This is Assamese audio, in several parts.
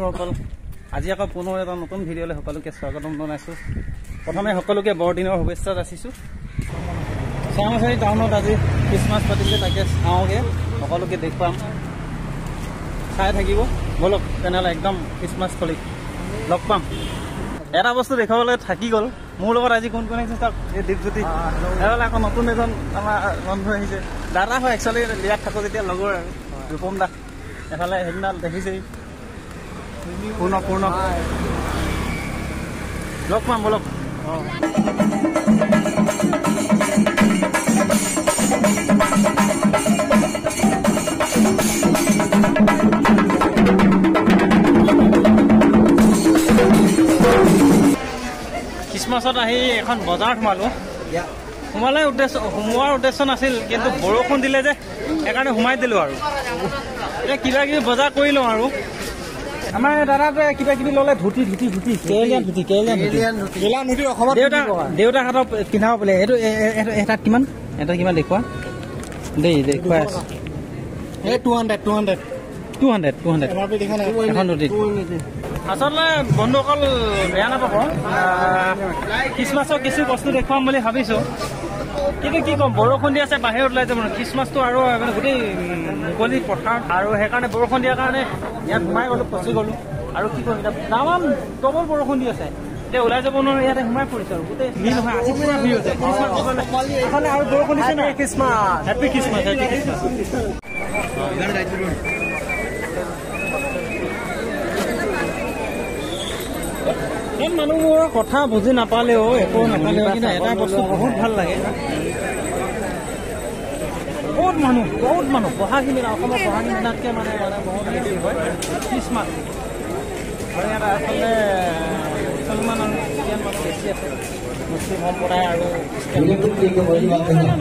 বন্ধুসকল আজি আকৌ পুনৰ এটা নতুন ভিডিঅ'লৈ সকলোকে স্বাগতম জনাইছোঁ। প্ৰথমে সকলোকে বৰদিনৰ শুভেচ্ছা যাচিছোঁ। চামগুৰি টাউনত আজি খ্ৰীষ্টমাছ পাতিছে, তাকে চাওঁগৈ, সকলোকে দেখুৱাম, চাই থাকিব বলক। তেনেহ'লে একদম খ্ৰীষ্টমাছ থলী লগ পাম। এটা বস্তু দেখুৱাবলৈ থাকি গ'ল, মোৰ লগত আজি কোন কোন আহিছে তাক এই দীপজ্যোতি, এফালে আকৌ নতুন এজন আমাৰ বন্ধু আহিছে, দাদা হয় একচুৱেলি, ইয়াত থাকোঁ যেতিয়া লগৰ আৰু ৰূপম দা, এফালে সেইদিনা দেখিছেই পূৰ্ণ লগ পাম বলক। খ্ৰীষ্টমাছত আহি এখন বজাৰত সোমালোঁ। সোমোৱাৰ উদ্দেশ্য নাছিল, কিন্তু বৰষুণ দিলে যে সেইকাৰণে সোমাই দিলোঁ আৰু এতিয়া কিবা কিবি বজাৰ কৰি লওঁ আৰু। আমাৰ দাদাটোৱে কিবা কিবি ল'লে, ধুতি দেউতাৰ হাতত পিন্ধাব বোলে। এইটো এটাত কিমান দেখুওৱা দেই, দেখুৱাই আছোঁ। 200 এখন ধুতি। আচলতে বন্ধুসকল বেয়া নাপাব, খ্ৰীষ্টমাছৰ কিছু বস্তু দেখুৱাম বুলি ভাবিছোঁ, কিন্তু কি ক'ম, বৰষুণ দি আছে, বাহিৰত ওলাই যাব। খ্ৰীষ্টমাছটো আৰু মানে গোটেই মুকলি পথাৰ, আৰু সেইকাৰণে বৰষুণ দিয়াৰ কাৰণে ইয়াত সোমাই গ'লোঁ, ফচি গ'লোঁ। আৰু কি কৰিম এতিয়া, তামাম ডবল বৰষুণ দি আছে, এতিয়া ওলাই যাব নোৱাৰোঁ, ইয়াতে সোমাই পৰিছোঁ আৰু গোটেই ভিৰ নহয়, আজি পুৰা ভিৰ হৈছে। খ্ৰীষ্টমাছ আৰু বৰষুণ দিছে নহয়, হেপী খ্ৰীষ্টমাছ। এই মানুহবোৰৰ কথা বুজি নাপালেও, একো নাপালেও, কিন্তু এটা বস্তু বহুত ভাল লাগে, বহুত মানুহ পঢ়াখিনি, অসমৰ পঢ়াখিনিতকৈ মানে বহুত বেছি হয় খ্ৰীষ্টমাছ। আৰু ইয়াত আচলতে মুছলমান আৰু খ্ৰীষ্টিয়ান মানুহ বেছি আছে, মুছলিম সম্প্ৰদায় আৰু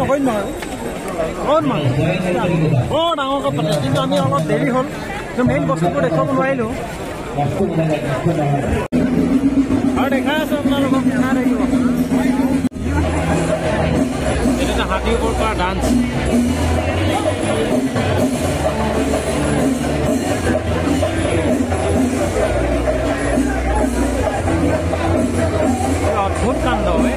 নগণ্য আৰু বহুত মানুহ বৰ ডাঙৰকৈ পাতে, কিন্তু আমি অলপ দেৰি হ'ল, কিন্তু মেইন বস্তুটো দেখুৱাব নোৱাৰিলোঁ। আৰু দেখাই আছোঁ আপোনালোকক, দেখা থাকিব এইটো হাতীৰ ওপৰত কৰা ডান্স। অদ্ভুত কাণ্ড হয়।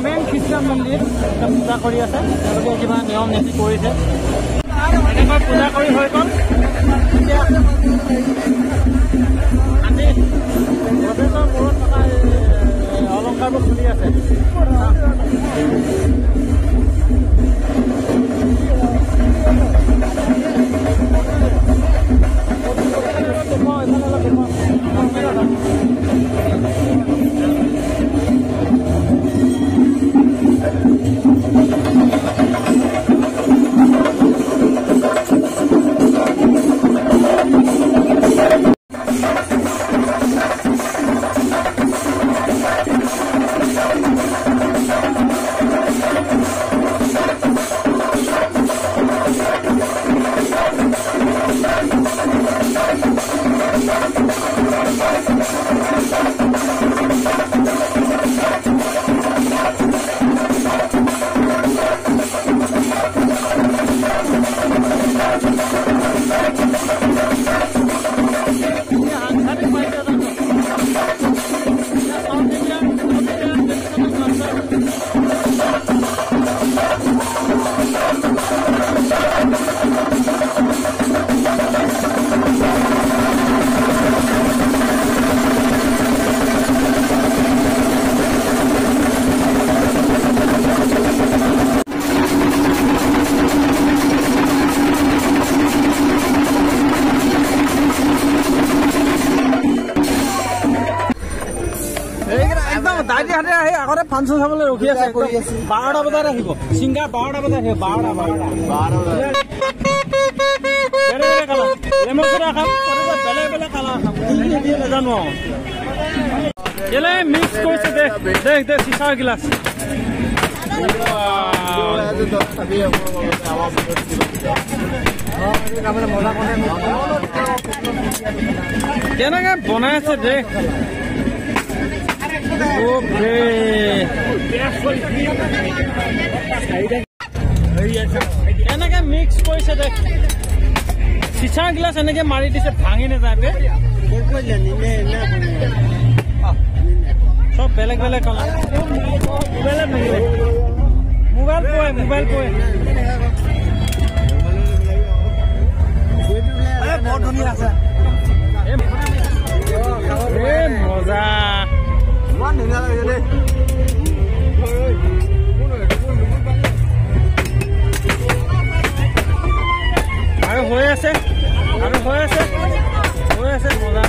মেইন খ্ৰীষ্টান মন্দিৰ পূজা কৰি আছে, তেওঁলোকে কিবা নিয়ম নীতি কৰিছে, এনেকৈ পূজা কৰি হৈ গ'ল। এতিয়া আজি গণেশৰ মূৰত থকা অলংকাৰবোৰ চলি আছে। দাইটি হাতে আহি আগতে ফাংচন চাবলৈ ৰখি আছে, 12টা বজাত আহিব ছিংগাৰ, 12টা বজাত আহিব, 12টা বেলেগ কালাৰ খাম, নাজানো কেলে মিক্স কৰিছে। দেখ চিচাৰ গিলাচ, কেনেকে বনাই আছে দেখ এনেকে মিক্স কৰিছে দেখ চিচা গিলাচ এনেকে মাৰি দিছে ভাঙি নাযায় সব বেলেগ বেলেগ কালাৰ মোবাইল পৰে বহুত ধুনীয়া আছে মজা ইমান ধুনীয়া লাগে দেই আৰু হৈ আছে মজা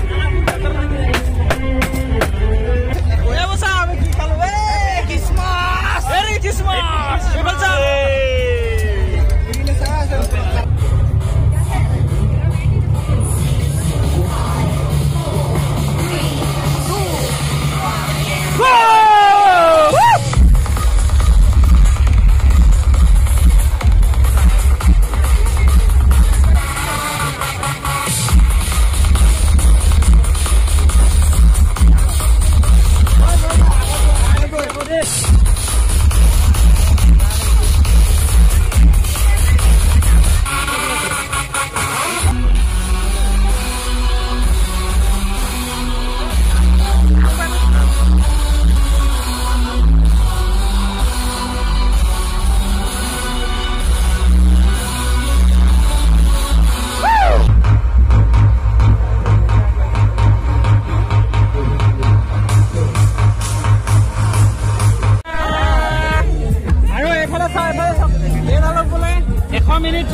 মিনিট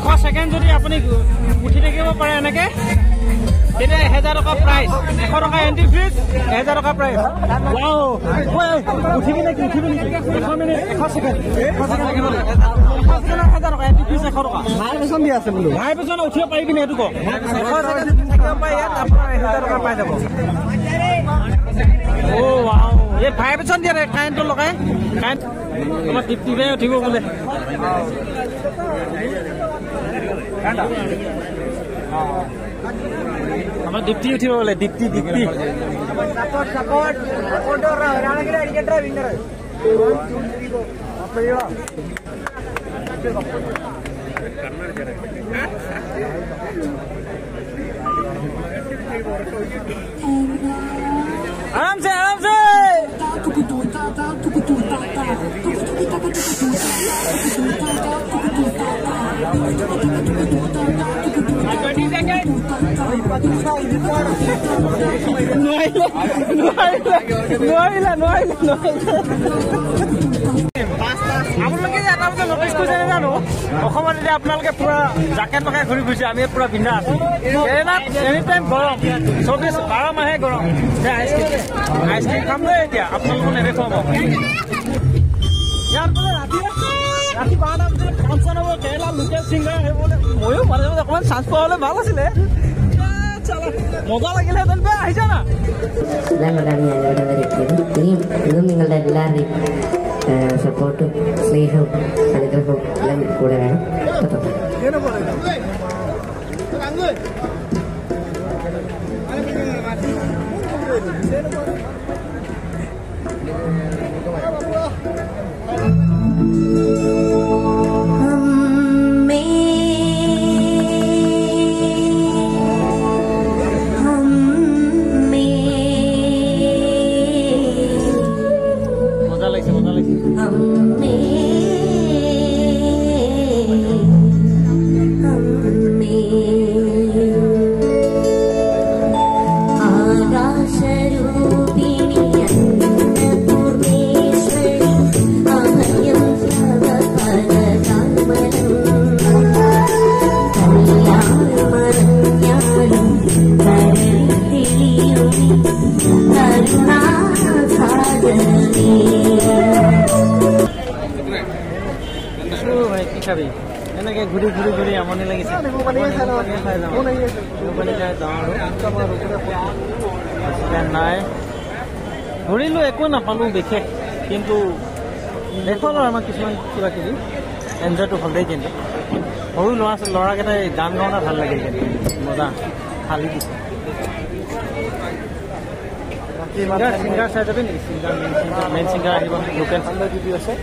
100 সেকেন্ড যদি আপুনি উঠি থাকিব পাৰে এনেকে তেতিয়া 1000 টকা প্ৰাইজ 100 টকা এন্ট্ৰি ফিজ 1000 টকা প্ৰাইজ ওয়াও উঠিবি নেকি 100 মিনিট 100 সেকেন্ড 1000 টকা এন্ট্ৰি ফিজ 100 টকা ভাই পেছন দি আছে বোলো ভাই পেছন উঠিব পাৰিবি নে এটো ক 100 সেকেন্ড থাকিব পাই ইয়াত আপোনাৰ 1000 টকা পাই যাব ও ওয়াও এই ভাই পেছন দিয়ে কাৰেণ্ট লগাই কাৰেণ্ট আমাৰ টিপটিপে উঠিব বোলে നമ്മൾ ദിപ്തി ഉठी പോലെ ദിപ്തി സപ്പോർട്ട് ഒരാളെങ്കിലും അടിക്കട്ടെ വിന്നർ आराम से আপোনালোকে এটা কথা নটিচ কৰিছে জানো অসমত এতিয়া আপোনালোকে পুৰা জাকেট পকাই ঘূৰি ফুৰিছে আমি পুৰা পিন্ধা আছো এনি টাইম গৰম 12 মাহে গৰম আইচক্ৰীম খাম দেই এতিয়া আপোনালোকক নেদেখুৱাব ইয়াৰ পৰা ৰাতি 12টা বজাত ফাংচন হ'ব কেৰেলা লোকেল ছিংগাৰ সেইবোলে ময়ো মাজে মাজে অকণমান চান্স পোৱা হ'লে ভাল আছিলে മൊബൈൽ ആയില്ലേ അയച്ചാ ഇനിയും ഇതും നിങ്ങളുടെ എല്ലാവരുടെയും സപ്പോർട്ടും സ്നേഹവും അനുഗ്രഹവും എല്ലാം കൂടെ വേണം এনেকে ঘূৰি ঘূৰি ঘূৰি আমনি লাগিছে নাই ঘূৰিলো একো নাপালো বিশেষ কিন্তু দেখুৱালো আমাক কিছুমান কিবা কিবি এনজয়টো হ'লেই কিন্তু সৰু ল'ৰাকেইটাই গান গাওঁতে ভাল লাগে কিন্তু মজা ফালি দিছে সিংগাৰ চাই যাবি নেকি সিংগাৰ মেইন সিংগাৰ আহিব লোকেল ডিউটি আছে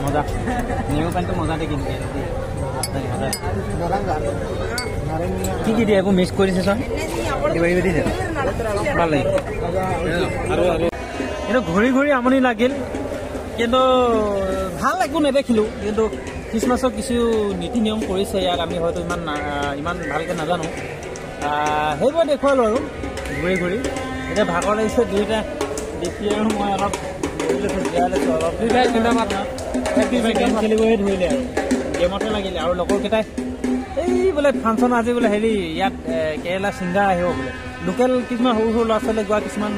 মজা নিউ পেণ্টটো মজাতে কিনি কি কি দিয়ে একো মিক্স কৰি দিছে চোন কিবা কিবি দিছে ভাল লাগে আৰু কিন্তু ঘূৰি ঘূৰি আমনি লাগিল কিন্তু ভাল একো নেদেখিলোঁ কিন্তু খ্ৰীষ্টমাছৰ কিছু নীতি নিয়ম কৰিছে ইয়াত আমি হয়তো ইমান ভালকৈ নাজানো সেইবোৰ দেখুৱালোঁ আৰু ঘূৰি ঘূৰি এতিয়া ভাগৰ লাগিছে দুয়োটা দেখি আৰু মই অলপ জীয়াই লৈছোঁ অলপ গেম খেলিবহে ধৰিলে আৰু গেমতে লাগিলে আৰু লগৰকেইটাই এই বোলে ফাংচন আজি বোলে হেৰি ইয়াত কেৰেলা ছিংগাৰ আহিব বোলে লোকেল কিছুমান সৰু সৰু ল'ৰা ছোৱালীয়ে গোৱা কিছুমান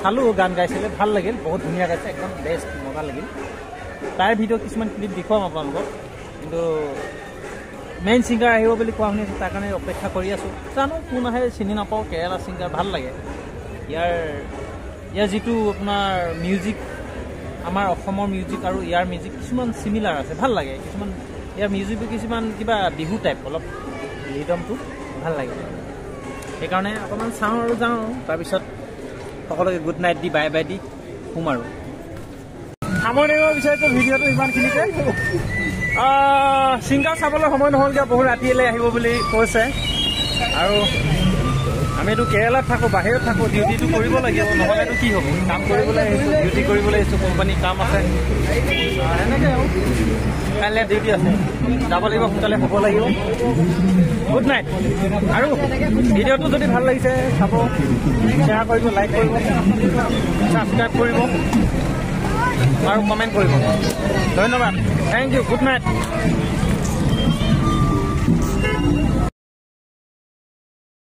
চালোঁ গান গাইছিলে ভাল লাগিল বহুত ধুনীয়া গাইছে একদম বেষ্ট মজা লাগিল তাইৰ ভিডিঅ' কিছুমান ক্লিপ দেখুৱাম আপোনালোকক কিন্তু মেইন ছিংগাৰ আহিব বুলি কোৱা শুনিছোঁ তাৰ কাৰণে অপেক্ষা কৰি আছোঁ জানো কোন আহে চিনি নাপাওঁ কেৰেলা ছিংগাৰ ভাল লাগে ইয়াৰ যিটো আপোনাৰ মিউজিক আমাৰ অসমৰ মিউজিক আৰু ইয়াৰ মিউজিক কিছুমান চিমিলাৰ আছে ভাল লাগে কিছুমান ইয়াৰ মিউজিকটো কিছুমান কিবা বিহু টাইপ অলপ ৰিদমটো ভাল লাগে সেইকাৰণে অকণমান চাওঁ আৰু যাওঁ তাৰপিছত সকলোকে good night the bye by the শুম আৰু সামৰিব বিচাৰিছোঁ ভিডিঅ'টো ইমানখিনিতে ছিংগাৰ চাবলৈ সময় নহ'লগৈ বহুত ৰাতিলৈ আহিব বুলি কৈছে আৰু আমিতো কেৰেলাত থাকোঁ বাহিৰত থাকোঁ ডিউটিটো কৰিব লাগিব নহ'লেতো কি হ'ব কাম কৰিবলৈ আহিছোঁ ডিউটি কৰিবলৈ আহিছোঁ কোম্পানীৰ কাম আছে এনেকৈ আৰু কাইলৈ ডিউটি আছে যাব লাগিব সোনকালে হ'ব লাগিব গুড নাইট আৰু ভিডিঅ'টো যদি ভাল লাগিছে চাব শ্বেয়াৰ কৰিব লাইক কৰিব ছাবস্ক্ৰাইব কৰিব আৰু কমেণ্ট কৰিব ধন্যবাদ থেংক ইউ গুড নাইট